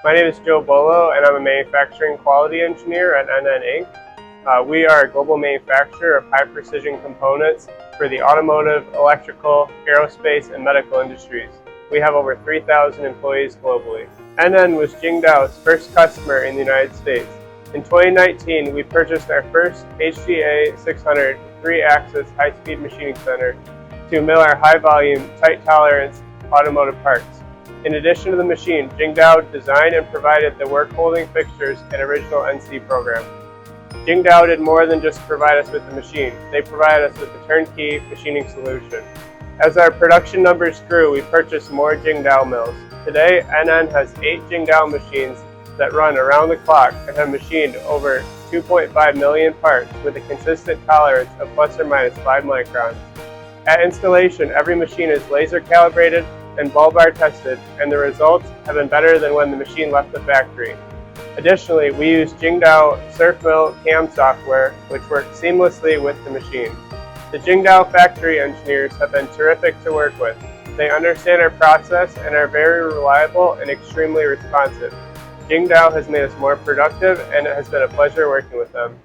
My name is Joe Bolo, and I'm a manufacturing quality engineer at NN Inc. We are a global manufacturer of high-precision components for the automotive, electrical, aerospace, and medical industries. We have over 3,000 employees globally. NN was Jingdiao's first customer in the United States. In 2019, we purchased our first HDA 600 3-axis high-speed machining center to mill our high-volume, tight-tolerance automotive parts. In addition to the machine, Jingdiao designed and provided the work-holding fixtures and original NC program. Jingdiao did more than just provide us with the machine. They provided us with a turnkey machining solution. As our production numbers grew, we purchased more Jingdiao mills. Today, NN has 8 Jingdiao machines that run around the clock and have machined over 2.5 million parts with a consistent tolerance of plus or minus 5 microns. At installation, every machine is laser calibrated and ball bar tested, and the results have been better than when the machine left the factory. Additionally, we use Jingdiao Surfmill CAM software, which works seamlessly with the machine. The Jingdiao factory engineers have been terrific to work with. They understand our process and are very reliable and extremely responsive. Jingdiao has made us more productive, and it has been a pleasure working with them.